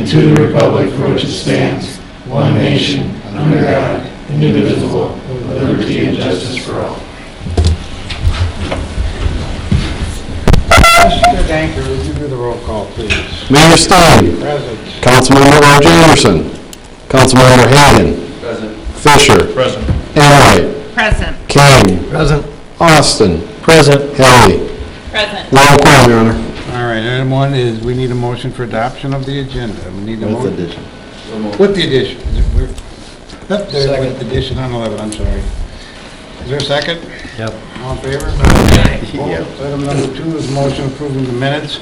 and to the republic for which it stands, one nation, under God, indivisible, with liberty and justice for all. Mr. Danker, would you do the roll call, please? Mayor Stein. Present. Councilmember Roger Anderson. Councilmember Hagan. Present. Fisher. Present. Enright. Present. Kane. Present. Austin. Present. Helly. Present. Roll call, Your Honor. All right, item one is we need a motion for adoption of the agenda. We need a motion. addition. With the addition. There's with the addition on 11, I'm sorry. Is there a second? Yep. All in favor? Yep. Item number two is motion approving the minutes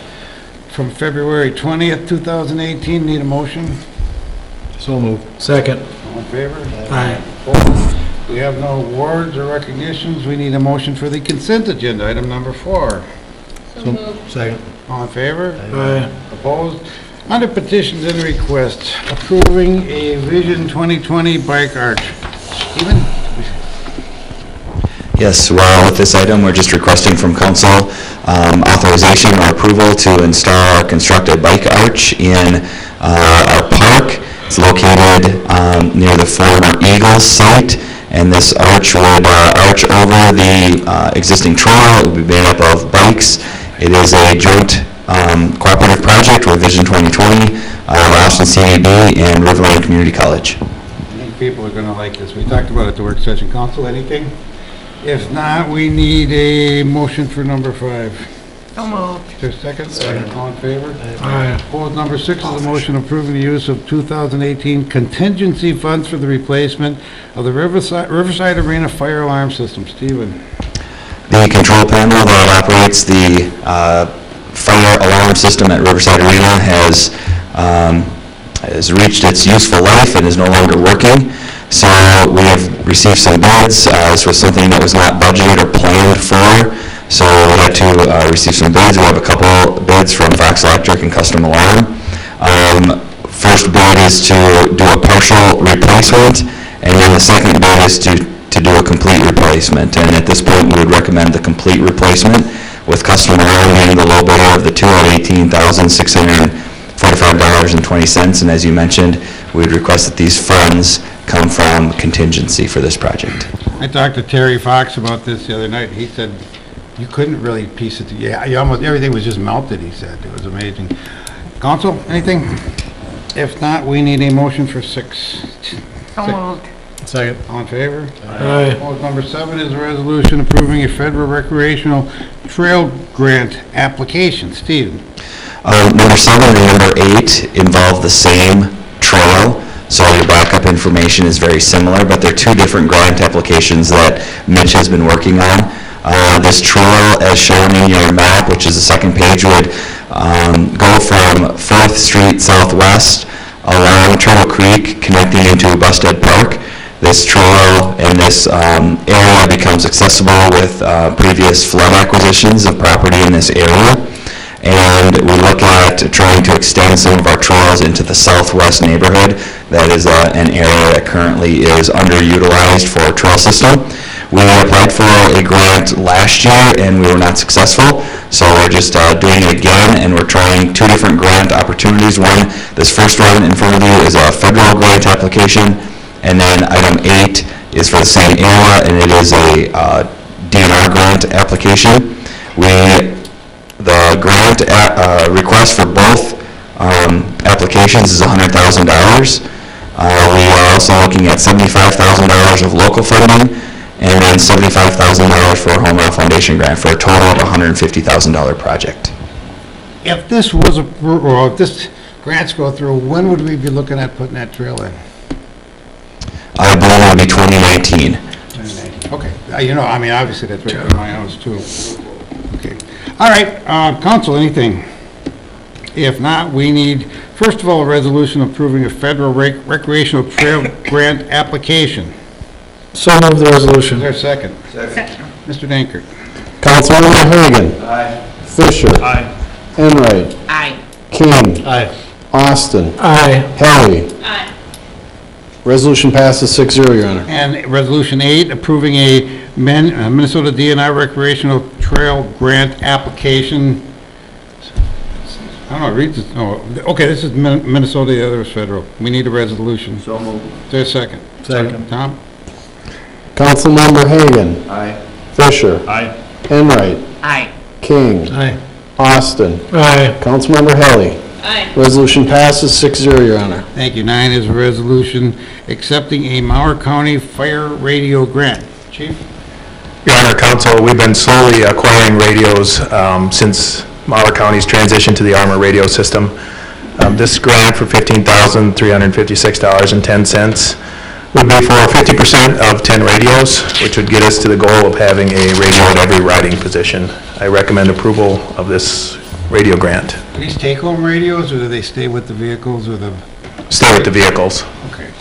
from February 20th, 2018. Need a motion? So moved. Second. All in favor? Aye. Opposed? We have no awards or recognitions. We need a motion for the consent agenda, item number 4. So moved. Second. All in favor? Aye. Opposed? Under petitions and requests, approving a Vision 2020 bike arch. Stephen? Yes, well, with this item, we're just requesting from council authorization or approval to install or construct a bike arch in our park. It's located near the former Eagles site, and this arch would arch over the existing trail. It would be made up of bikes. It is a joint cooperative project with Vision 2020, Austin CAB, and Riverland Community College. I think people are going to like this. We talked about it at the work session. Council, anything? If not, we need a motion for number 5. So moved. Is there a second? Second. All in favor? Aye. Opposed? Number 6 is a motion approving the use of 2018 contingency funds for the replacement of the Riverside Arena fire alarm system. Stephen? The control panel that operates the fire alarm system at Riverside Arena has reached its useful life and is no longer working. So we have received some bids. This was something that was not budgeted or planned for. So we had to receive some bids. We have a couple bids from Fox Electric and Custom Alarm. First bid is to do a partial replacement, and then the second bid is to do a complete replacement. And at this point, we would recommend the complete replacement, with Custom Alarm being the low bidder of the two at $18,645.20. And as you mentioned, we would request that these funds come from contingency for this project. I talked to Terry Fox about this the other night. He said you couldn't really piece it together. Yeah, almost everything was just melted, he said. It was amazing. Council, anything? If not, we need a motion for 6. So moved. Second. All in favor? Aye. Opposed? Number 7 is a resolution approving a federal recreational trail grant application. Steve? Number 7 and number 8 involve the same trail, so your backup information is very similar, but they're two different grant applications that Mitch has been working on. This trail, as shown in your map, which is the second page, would go from 4th Street Southwest along Turtle Creek, connecting into Busted Park. This trail and this area becomes accessible with previous flood acquisitions of property in this area. And we look at trying to extend some of our trails into the southwest neighborhood. That is an area that currently is underutilized for a trail system. We applied for a grant last year and we were not successful, so we're just doing it again, and we're trying 2 different grant opportunities. This first one in front of you is a federal grant application, and then item 8 is for the same area, and it is a DNR grant application. The grant request for both applications is $100,000. We are also looking at $75,000 of local funding, and then $75,000 for a Home Run Foundation grant, for a total of $150,000 project. If this was approved, or if this grants go through, when would we be looking at putting that trail in? I believe it will be 2019. Okay. You know, I mean, obviously that's right in my house too. Okay. All right, council, anything? If not, we need, first of all, a resolution approving a federal recreational trail grant application. So move the resolution. Is there a second? Second. Mr. Dankert. Councilmember Hagan. Aye. Fisher. Aye. Enright. Aye. King. Aye. Austin. Aye. Helly. Aye. Resolution passes 6-0, Your Honor. And resolution 8, approving a Minnesota DNR recreational trail grant application. don't know, read this, oh, okay, this is Minnesota, the other is federal. We need a resolution. So moved. Is there a second? Second. Tom? Councilmember Hagan. Aye. Fisher. Aye. Enright. Aye. King. Aye. Austin. Aye. Councilmember Helly. Aye. Resolution passes 6-0, Your Honor. Thank you. 9 is a resolution accepting a Mower County Fire Radio Grant. Chief? Your Honor, Council, we've been slowly acquiring radios since Mower County's transition to the Armor radio system. This grant for $15,356.10 would be for 50% of 10 radios, which would get us to the goal of having a radio at every riding position. I recommend approval of this radio grant. Are these take-home radios, or do they stay with the vehicles or the... Stay with the vehicles. Okay.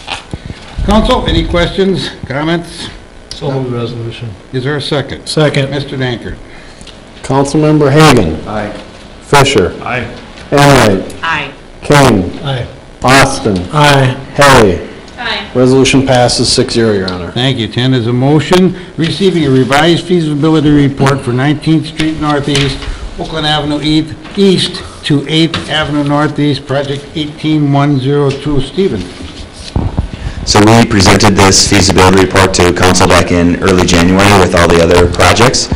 Council, any questions, comments? So moved resolution. Is there a second? Second. Mr. Dankert? Councilmember Hagan. Aye. Fisher. Aye. Enright. Aye. King. Aye. Austin. Aye. Helly. Aye. Resolution passes 6-0, Your Honor. Thank you. 10 is a motion receiving a revised feasibility report for 19th Street Northeast, Oakland Avenue East to 8th Avenue Northeast, project 18102. Stephen? So we presented this feasibility report to council back in early January with all the other projects.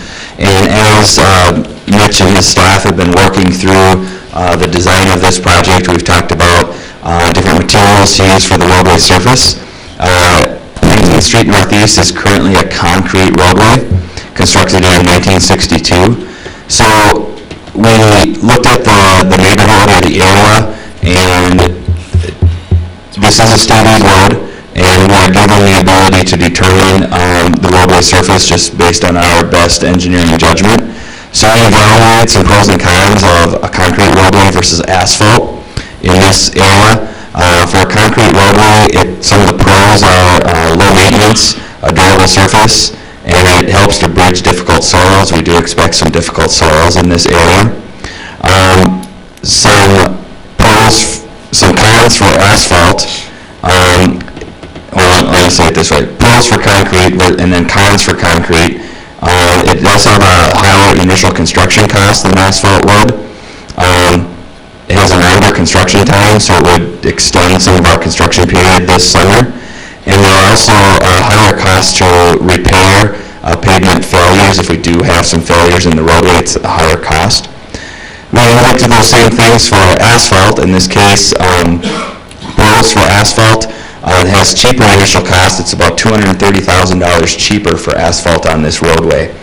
And as Mitch and his staff have been working through the design of this project, we've talked about different materials to use for the roadway surface. 19th Street Northeast is currently a concrete roadway constructed in 1962. So we looked at the neighborhood or the area, and this is a state-owned road, and we're given the ability to determine the roadway surface just based on our best engineering judgment. So we evaluated some pros and cons of a concrete roadway versus asphalt in this area. For a concrete roadway, some of the pros are low maintenance, a durable surface, and it helps to bridge difficult soils. We do expect some difficult soils in this area. Some cons for asphalt. Let me say it this way. Pros for concrete and then cons for concrete. It does have a higher initial construction cost than asphalt would. It has a longer construction time, so it would extend some of our construction period this summer. And there are also higher costs to repair pavement failures. If we do have some failures in the roadway, it's a higher cost. We looked at those same things for asphalt. In this case, pros for asphalt. It has cheaper initial cost. It's about $230,000 cheaper for asphalt on this roadway.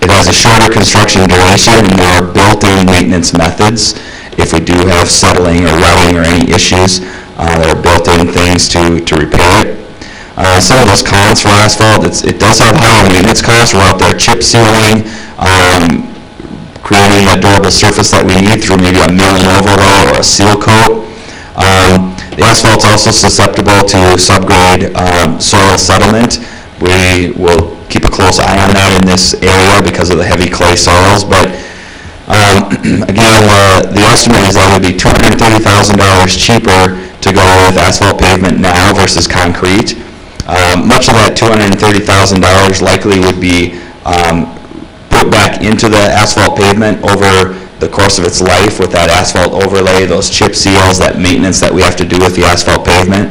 It has a shorter construction duration and more built-in maintenance methods. If we do have settling or routing or any issues, there are built-in things to repair it. Some of those cons for asphalt, it does have higher maintenance costs. We're out there chip sealing, creating a durable surface that we need through maybe a milling overlay or a seal coat. The asphalt's also susceptible to subgrade soil settlement. We will keep a close eye on that in this area because of the heavy clay soils. But again, the estimate is that it would be $230,000 cheaper to go with asphalt pavement now versus concrete. Much of that $230,000 likely would be put back into the asphalt pavement over the course of its life with that asphalt overlay, those chip seals, that maintenance that we have to do with the asphalt pavement.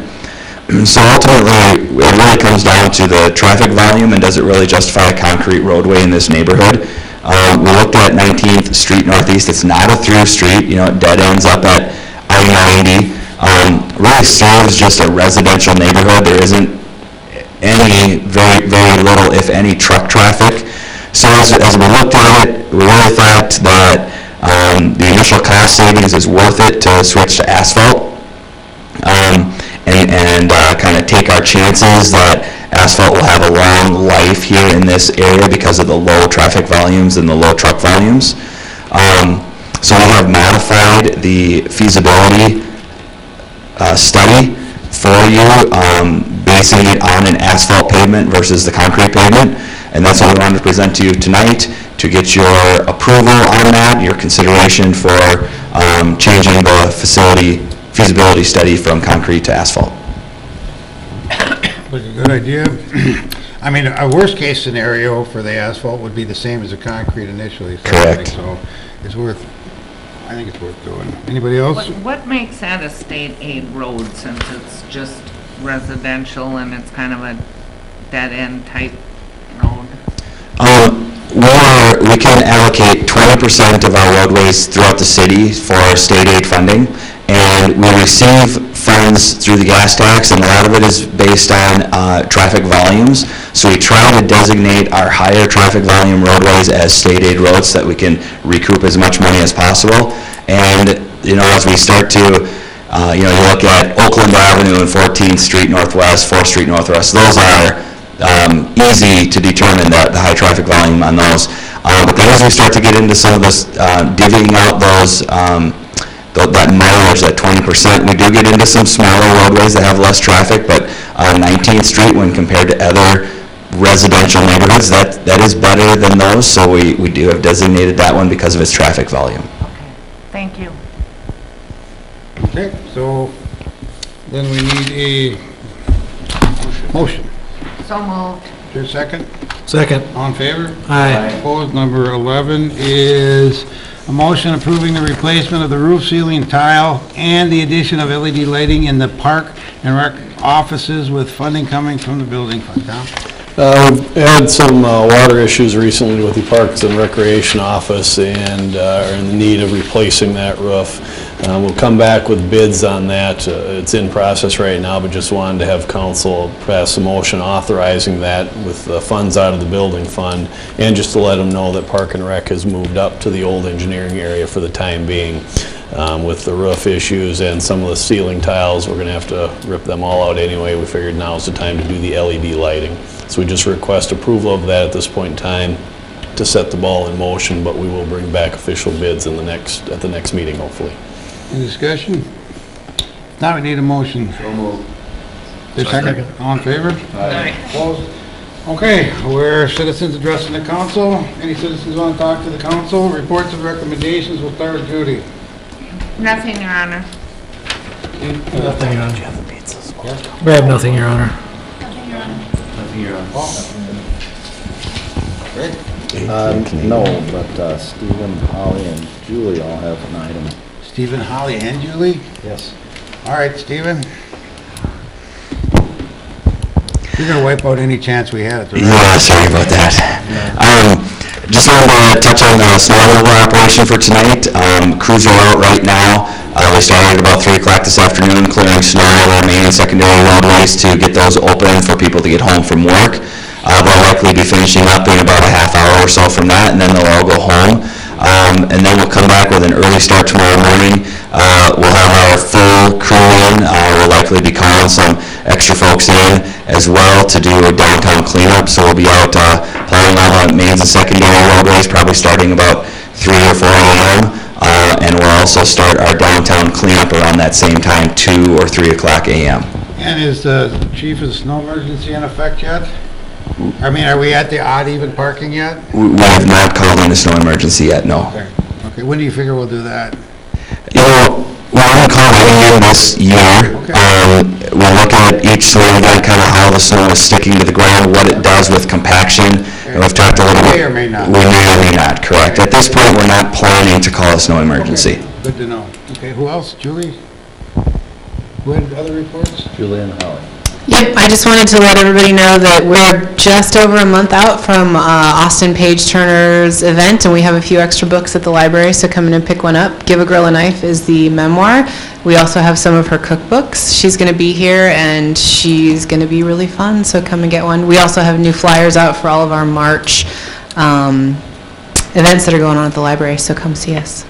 So ultimately, it really comes down to the traffic volume and does it really justify a concrete roadway in this neighborhood. We looked at 19th Street Northeast. It's not a through street. It dead ends up at I-90. Really serves just a residential neighborhood. There isn't any, very, very little, if any, truck traffic. So as we looked at it, we really thought that the initial cost savings is worth it to switch to asphalt and kind of take our chances that asphalt will have a long life here in this area because of the low traffic volumes and the low truck volumes. So we have modified the feasibility study for you, basing it on an asphalt pavement versus the concrete pavement. And that's what we wanted to present to you tonight to get your approval on that, your consideration for changing the feasibility study from concrete to asphalt. Was a good idea. I mean, a worst-case scenario for the asphalt would be the same as the concrete initially. So Correct. So it's worth, I think it's worth doing. Anybody else? What makes that a state aid road since it's just residential and it's kind of a dead-end type road? We can allocate 20% of our roadways throughout the city for state aid funding, and we receive funds through the gas tax, and a lot of it is based on traffic volumes. So we try to designate our higher traffic volume roadways as state aid roads so that we can recoup as much money as possible. And, you know, as we start to, you look at Oakland Avenue and 14th Street Northwest, 4th Street Northwest, those are easy to determine the high traffic volume on those. But then as we start to get into some of this, divvying out those, that mileage, that 20%, we do get into some smaller roadways that have less traffic, but 19th Street, when compared to other residential neighborhoods, that is better than those, so we do have designated that one because of its traffic volume. Okay, thank you. Okay, so then we need a motion. So moved. Is there a second? Second. All in favor? Aye. Opposed? Number 11 is a motion approving the replacement of the roof ceiling tile and the addition of LED lighting in the park and rec offices with funding coming from the building fund. Tom? We've had some water issues recently with the Parks and Recreation Office and are in the need of replacing that roof. We'll come back with bids on that. It's in process right now, but just wanted to have council pass a motion authorizing that with the funds out of the building fund, and just to let them know that Park and Rec has moved up to the old engineering area for the time being. With the roof issues and some of the ceiling tiles, we're going to have to rip them all out anyway. We figured now is the time to do the LED lighting. So we just request approval of that at this point in time to set the ball in motion, but we will bring back official bids in at the next meeting, hopefully. Any discussion? Now we need a motion. So moved. Is there a second? All in favor? Aye. Opposed? Okay, we're citizens addressing the council. Any citizens want to talk to the council? Reports and recommendations, we'll start with Judy. Nothing, Your Honor. Nothing, Your Honor. We have nothing, Your Honor. No, but Stephen, Holly, and Julie all have an item. Stephen, Holly, and Julie? Yes. All right, Stephen. You're going to wipe out any chance we had at the Yeah, sorry about that. Just wanted to touch on the snow removal operation for tonight. Crews are out right now. We started at about 3 o'clock this afternoon clearing snow on our main and secondary roadways to get those open for people to get home from work. They'll likely be finishing up in about a half hour or so from that, and then they'll all go home. And then we'll come back with an early start tomorrow morning. We'll have our full crew in. We'll likely be calling some extra folks in as well to do a downtown cleanup. So we'll be out plowing all the mains and secondary roadways, probably starting about 3 or 4 a.m. And we'll also start our downtown cleanup around that same time, 2 or 3 o'clock a.m. And is the chief of the snow emergency in effect yet? I mean, are we at the odd even parking yet? We have not called in a snow emergency yet, no. Okay. Okay, when do you figure we'll do that? You know, we're on call in this year. Okay. We'll look at each snow event, kind of how the snow is sticking to the ground, what it does with compaction. And we've talked a little bit. May or may not. We may or may not, correct. At this point, we're not planning to call a snow emergency. Okay, good to know. Okay, who else? Julie? Who had other reports? Julie and Holly. Yep, I just wanted to let everybody know that we're just over a month out from Austin Page Turner's event, and we have a few extra books at the library, so come in and pick one up. Give a Girl a Knife is the memoir. We also have some of her cookbooks. She's going to be here, and she's going to be really fun, so come and get one. We also have new flyers out for all of our March events that are going on at the library, so come see us.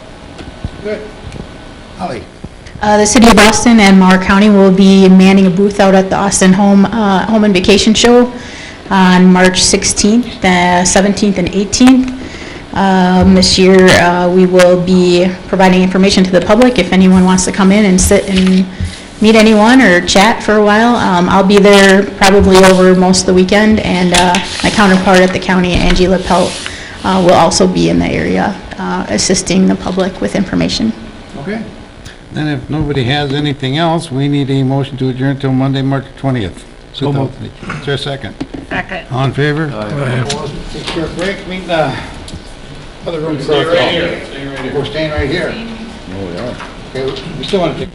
Good. Holly? The City of Austin and Mower County will be manning a booth out at the Austin Home and Vacation Show on March 16th, 17th, and 18th. This year, we will be providing information to the public if anyone wants to come in and sit and meet anyone or chat for a while. I'll be there probably over most of the weekend, and my counterpart at the county, Angie Lepelt, will also be in the area assisting the public with information. Okay. Then if nobody has anything else, we need a motion to adjourn until Monday, March 20th. So moved. Is there a second? Second. All in favor? Aye. Opposed? Take a short break, meet in the other room. Stay right here. Stay right here. We're staying right here. Oh, yeah. Okay, we still want to take